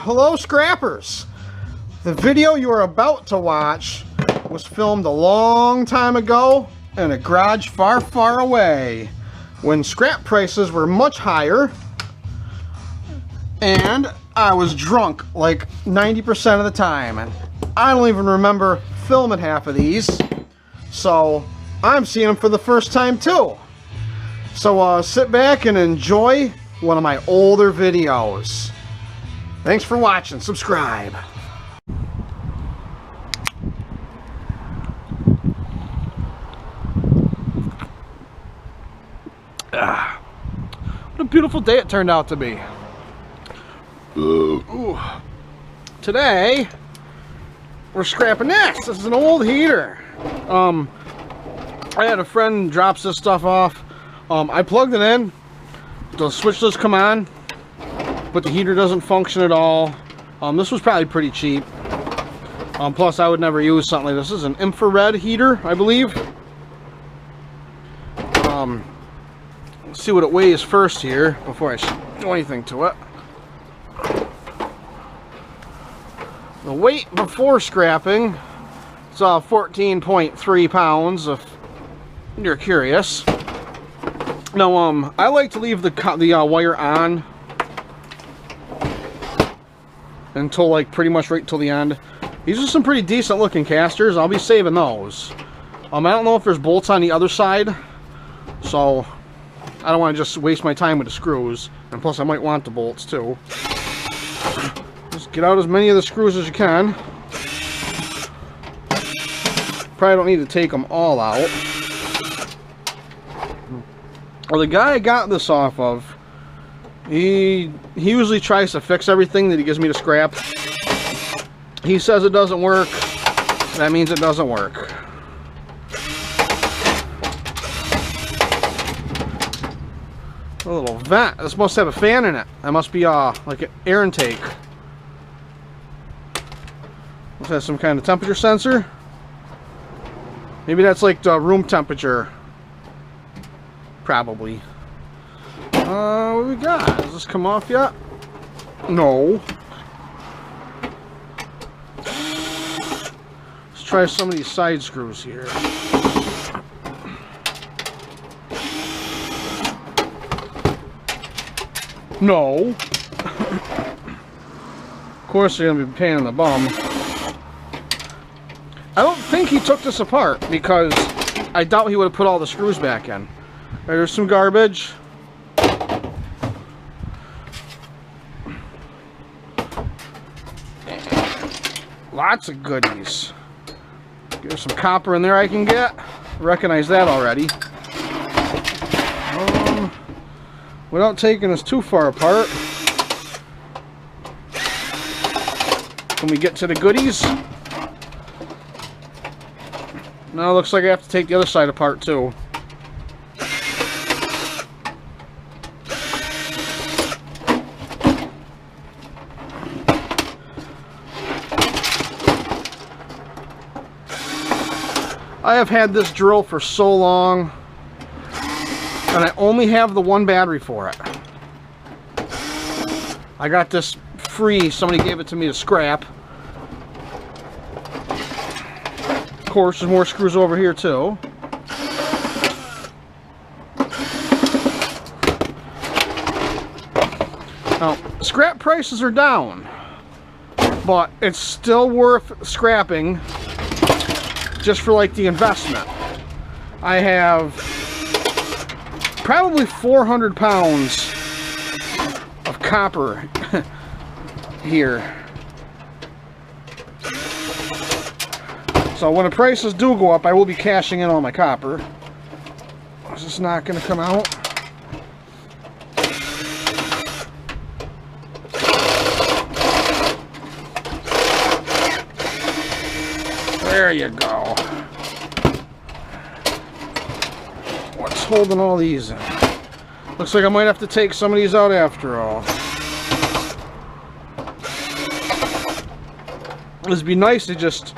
Hello scrappers! The video you are about to watch was filmed a long time ago in a garage far, far away when scrap prices were much higher and I was drunk like 90% of the time, and I don't even remember filming half of these, so I'm seeing them for the first time too. So sit back and enjoy one of my older videos. Thanks for watching. Subscribe. What a beautiful day it turned out to be. Ooh. Today we're scrapping this. This is an old heater. I had a friend drops this stuff off. I plugged it in. The switch does come on, but the heater doesn't function at all. This was probably pretty cheap. Plus I would never use something like this. This is an infrared heater, I believe. Let's see what it weighs first here before I do anything to it. The weight before scrapping, it's 14.3 pounds if you're curious. Now, I like to leave the wire on until like pretty much right till the end. These are some pretty decent looking casters. I'll be saving those. I don't know if there's bolts on the other side, so I don't want to just waste my time with the screws. And plus I might want the bolts too. Just get out as many of the screws as you can. Probably don't need to take them all out. Well, the guy I got this off of, he usually tries to fix everything that he gives me to scrap. He says it doesn't work. That means it doesn't work. A little vent. This must have a fan in it. That must be like an air intake. This has some kind of temperature sensor. Maybe that's like the room temperature. Probably. What we got? Does this come off yet? No. Let's try some of these side screws here. No. Of course they're gonna be a pain in the bum. I don't think he took this apart because I doubt he would have put all the screws back in. There's some garbage. Lots of goodies. There's some copper in there I can get. Recognize that already. Without taking us too far apart, when we get to the goodies, now it looks like I have to take the other side apart too. I have had this drill for so long, and I only have the one battery for it. I got this free. Somebody gave it to me to scrap. Of course, there's more screws over here too. Now, scrap prices are down, but it's still worth scrapping just for like the investment. I have probably 400 pounds of copper here. So when the prices do go up, I will be cashing in all my copper. Is this not going to come out? There you go. What's holding all these in? Looks like I might have to take some of these out after all. It'd be nice to just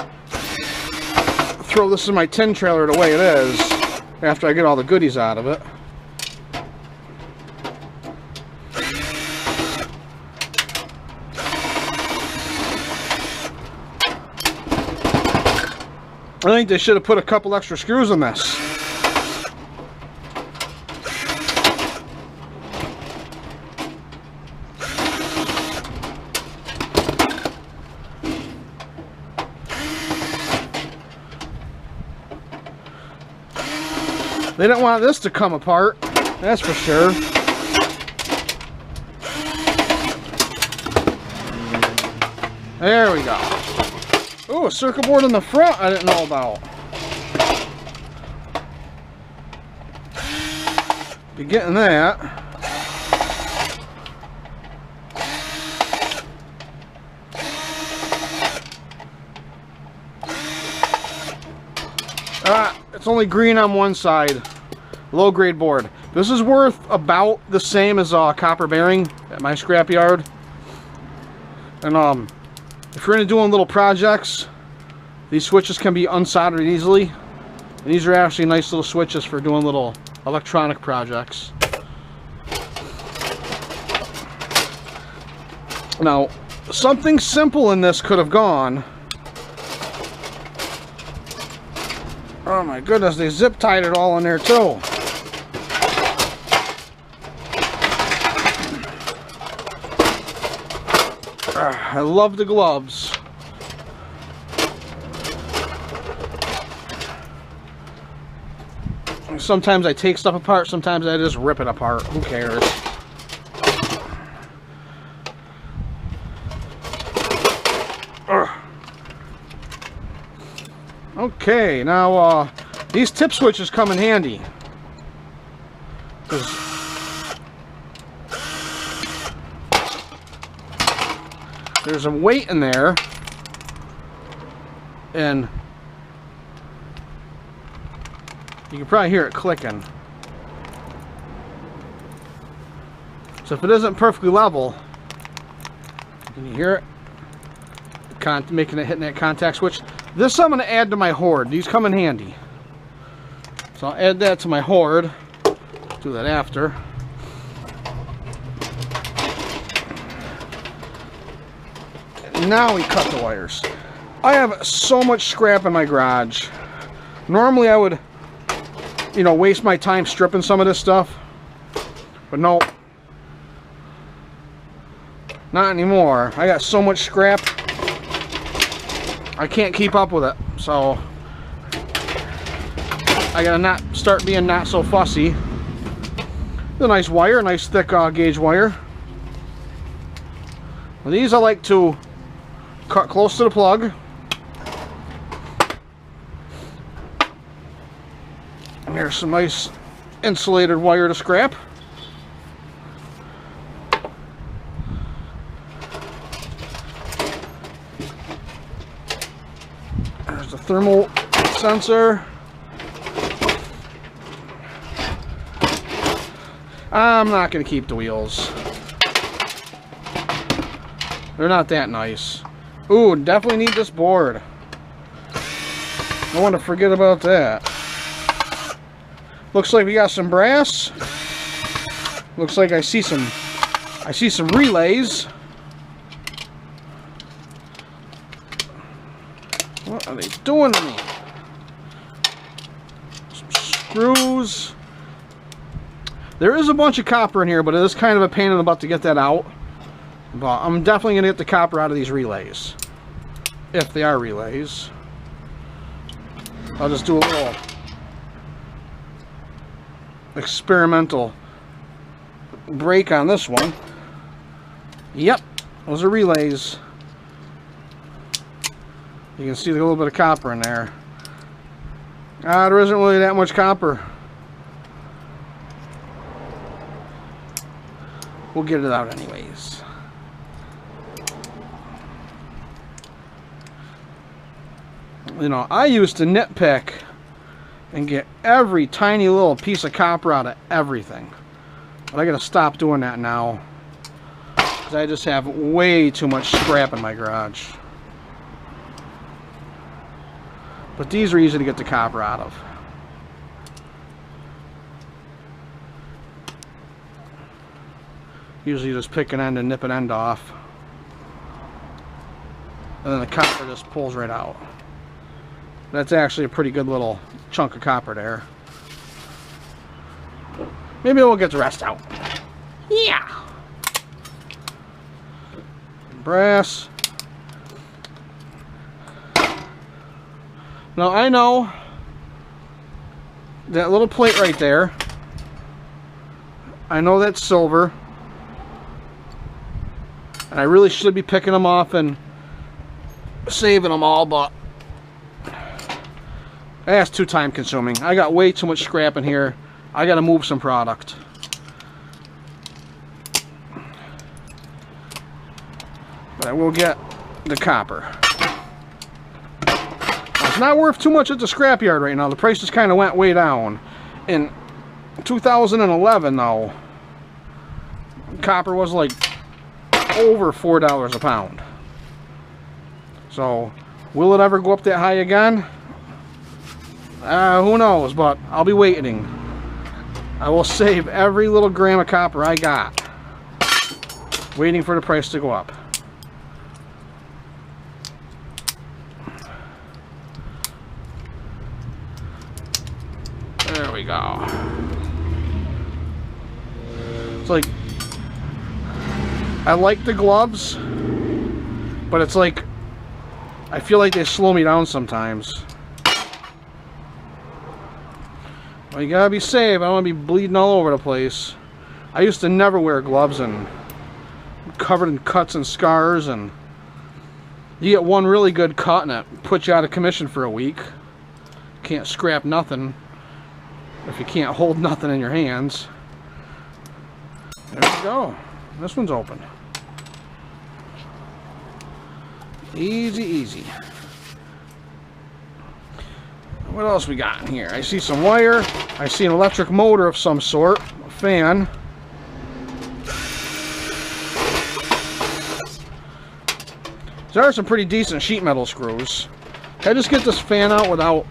throw this in my tin trailer the way it is after I get all the goodies out of it. I think they should have put a couple extra screws in this. They didn't want this to come apart, that's for sure. There we go. Ooh, a circuit board in the front I didn't know about. Be getting that. It's only green on one side. Low grade board. This is worth about the same as a copper bearing at my scrapyard. And if you're into doing little projects, these switches can be unsoldered easily. And these are actually nice little switches for doing little electronic projects. Now, something simple in this could have gone. Oh my goodness, they zip tied it all in there too. I love the gloves. Sometimes I take stuff apart, sometimes I just rip it apart. Who cares? Okay, now these tip switches come in handy. There's a weight in there, and you can probably hear it clicking. So if it isn't perfectly level, can you hear it? Making it hitting that contact switch. This I'm going to add to my hoard. These come in handy. So I'll add that to my hoard. Do that after. And now we cut the wires. I have so much scrap in my garage. Normally I would, you know, waste my time stripping some of this stuff. But no. Not anymore. I got so much scrap. I can't keep up with it, so I gotta start being not so fussy. A nice wire, nice thick gauge wire. Well, these I like to cut close to the plug. And here's some nice insulated wire to scrap. There's the thermal sensor. I'm not going to keep the wheels. They're not that nice. Ooh, definitely need this board. I want to forget about that. Looks like we got some brass. Looks like I see some relays. What are they doing to me? Some screws. There is a bunch of copper in here, but it is kind of a pain in the butt to get that out. But I'm definitely going to get the copper out of these relays. If they are relays. I'll just do a little experimental break on this one. Yep, those are relays. You can see a little bit of copper in there. There isn't really that much copper. We'll get it out anyways. You know, I used to nitpick and get every tiny little piece of copper out of everything. But I gotta stop doing that now, because I just have way too much scrap in my garage. But these are easy to get the copper out of. Usually you just pick an end and nip an end off. And then the copper just pulls right out. That's actually a pretty good little chunk of copper there. Maybe we'll get the rest out. Yeah. Brass. Now I know that little plate right there, I know that's silver, and I really should be picking them off and saving them all, but that's too time consuming. I got way too much scrap in here. I gotta move some product. But I will get the copper. It's not worth too much at the scrapyard right now. The prices kind of went way down. In 2011 though, copper was like over $4 a pound. So will it ever go up that high again? Who knows, but I'll be waiting. I will save every little gram of copper I got, waiting for the price to go up. There we go. It's like, I like the gloves, but it's like, I feel like they slow me down sometimes. Well, you gotta be safe. I don't want to be bleeding all over the place. I used to never wear gloves and covered in cuts and scars, and you get one really good cut and it puts you out of commission for a week. Can't scrap nothing if you can't hold nothing in your hands. There we go. This one's open. Easy, easy. What else we got in here? I see some wire. I see an electric motor of some sort. A fan. There are some pretty decent sheet metal screws. Can I just get this fan out without...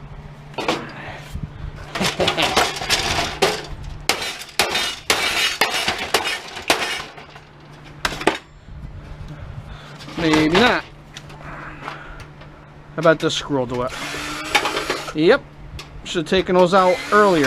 Maybe not. How about this screw will do it? Yep. Should have taken those out earlier.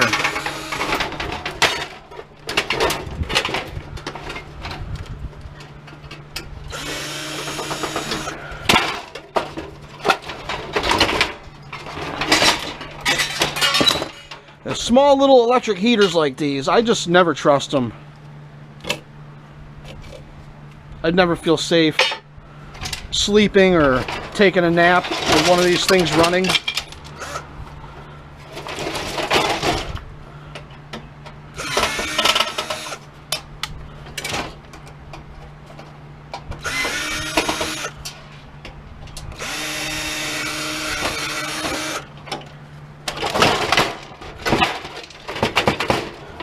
The small little electric heaters like these, I just never trust them. I'd never feel safe sleeping or taking a nap with one of these things running.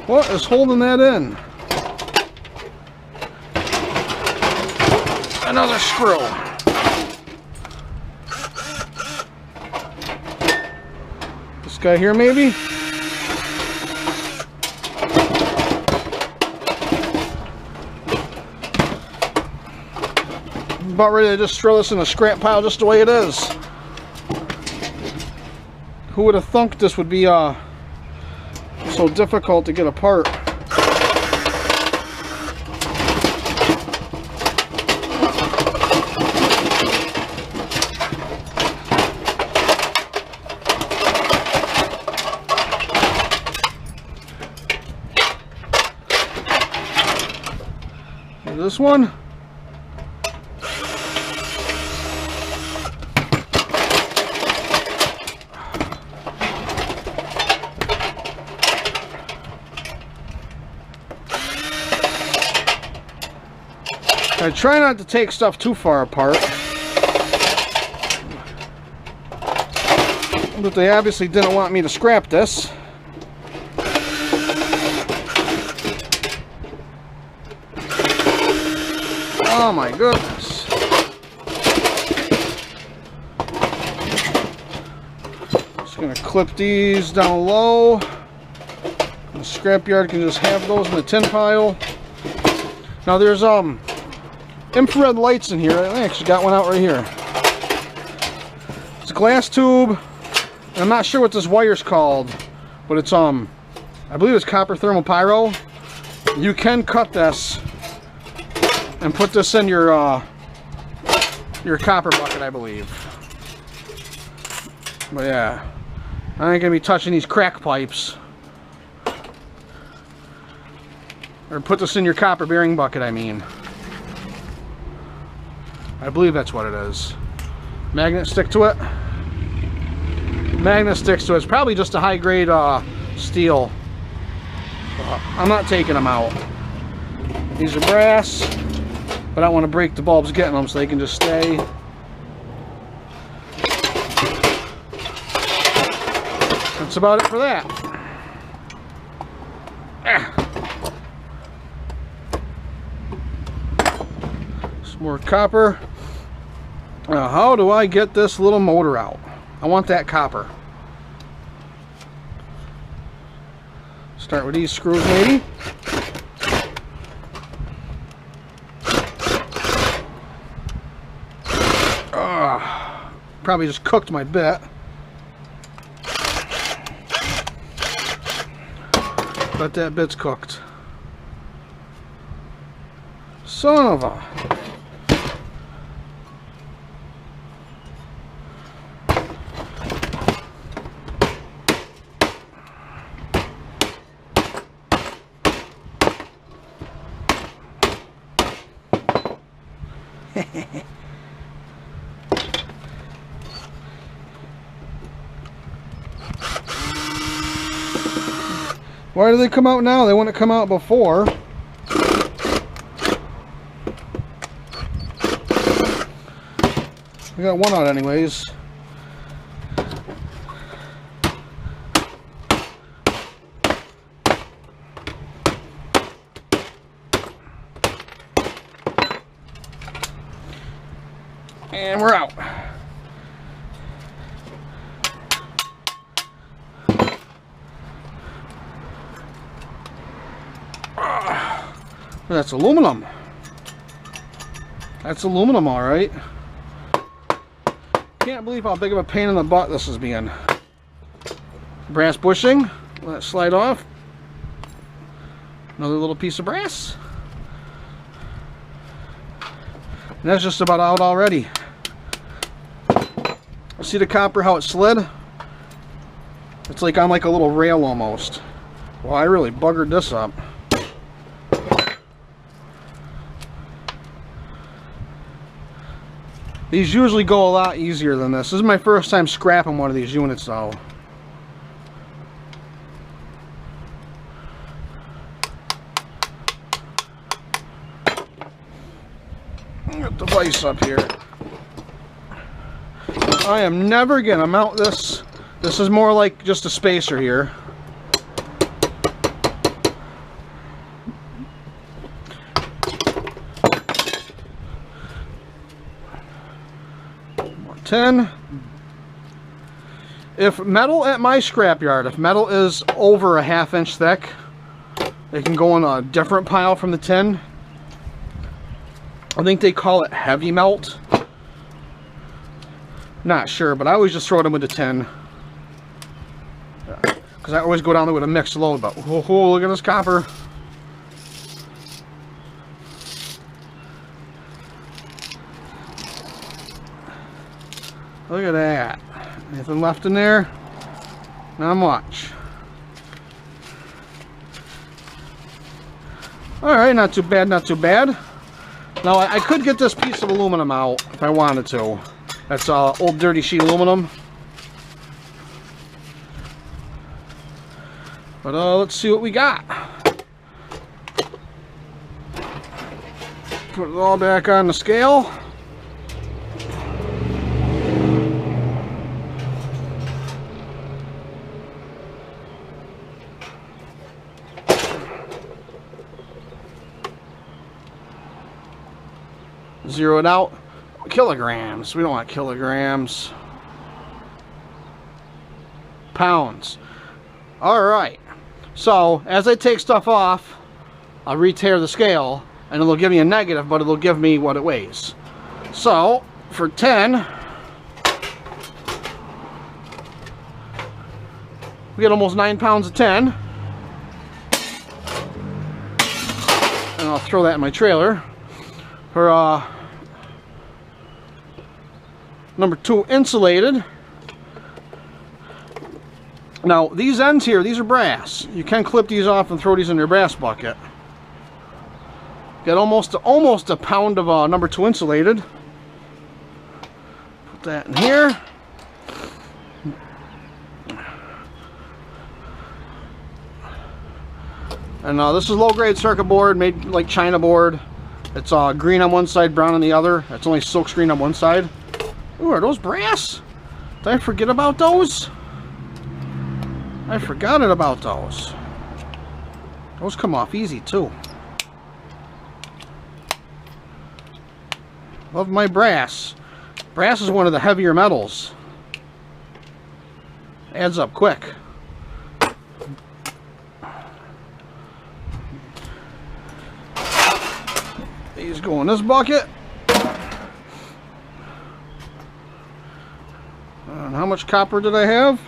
What is holding that in? Another screw. This guy here, maybe? I'm about ready to just throw this in the scrap pile just the way it is. Who would have thunk this would be so difficult to get apart? This one. I try not to take stuff too far apart, but they obviously didn't want me to scrap this. Oh my goodness. Just gonna clip these down low. The scrapyard can just have those in the tin pile. Now there's infrared lights in here. I actually got one out right here. It's a glass tube I'm not sure what this wire's called, but it's I believe it's copper thermal pyro. You can cut this and put this in your copper bucket, I believe. But yeah, I ain't gonna be touching these crack pipes. Or put this in your copper bearing bucket, I mean. I believe that's what it is. Magnet stick to it. Magnet sticks to it. It's probably just a high grade steel. I'm not taking them out. These are brass, but I don't want to break the bulbs getting them, so they can just stay. That's about it for that. Some more copper. Now, how do I get this little motor out? I want that copper. Start with these screws, maybe. Probably just cooked my bit. But that bit's cooked. Son of a... Why do they come out now? They wouldn't come out before. We got one out anyways. And we're out. That's aluminum. That's aluminum, all right. Can't believe how big of a pain in the butt this is being. Brass bushing. Let it slide off. Another little piece of brass. And that's just about out already. See the copper, how it slid? It's like on like a little rail almost. Well, I really buggered this up. These usually go a lot easier than this. This is my first time scrapping one of these units though. Get the vise up here. I am never gonna mount this. This is more like just a spacer here. More 10. If metal at my scrapyard, if metal is over a ½ inch thick, it can go in a different pile from the tin. I think they call it heavy melt. Not sure, but I always just throw them with the tin. Because I always go down there with a mixed load. But oh, look at this copper. Look at that. Anything left in there? Not much. Alright, not too bad, not too bad. Now, I could get this piece of aluminum out if I wanted to. That's old dirty sheet aluminum. But let's see what we got. Put it all back on the scale. Zero it out. Kilograms. We don't want kilograms. Pounds. Alright. So, as I take stuff off, I'll re-tear the scale, and it'll give me a negative, but it'll give me what it weighs. So, for 10, We get almost 9 pounds of tin. And I'll throw that in my trailer. For number 2 insulated. Now these ends here, these are brass. You can clip these off and throw these in your brass bucket. Get almost a pound of number 2 insulated. Put that in here. And this is low-grade circuit board made like China board. It's green on one side, brown on the other. It's only silk screen on one side. Ooh, are those brass? Did I forget about those? I forgot about those. Those come off easy too. Love my brass. Brass is one of the heavier metals. Adds up quick. These go in this bucket. And how much copper did I have?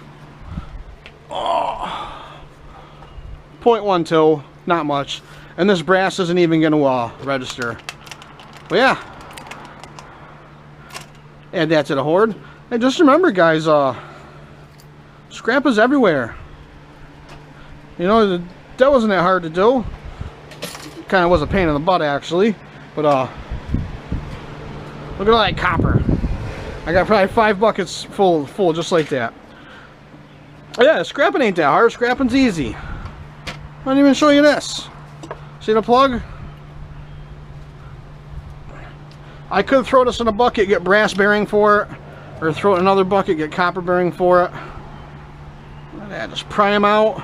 Oh, 0.12, not much. And this brass isn't even going to register. But yeah, add that to the hoard. And just remember, guys, scrap is everywhere. You know, that wasn't that hard to do. Kind of was a pain in the butt, actually. But look at all that copper. I got probably 5 buckets full just like that. Yeah, scrapping ain't that hard. Scrapping's easy. I didn't even show you this. See the plug? I could throw this in a bucket, get brass bearing for it, or throw it in another bucket, get copper bearing for it. Look at that, just pry them out.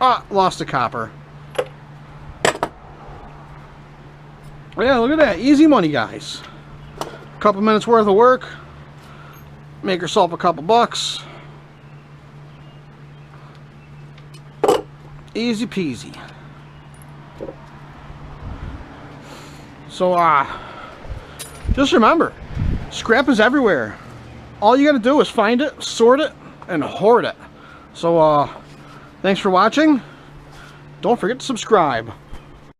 Ah, lost the copper. Yeah, look at that. Easy money, guys. A couple minutes worth of work. Make yourself a couple bucks. Easy peasy. So, just remember, scrap is everywhere. All you gotta do is find it, sort it, and hoard it. So, thanks for watching. Don't forget to subscribe.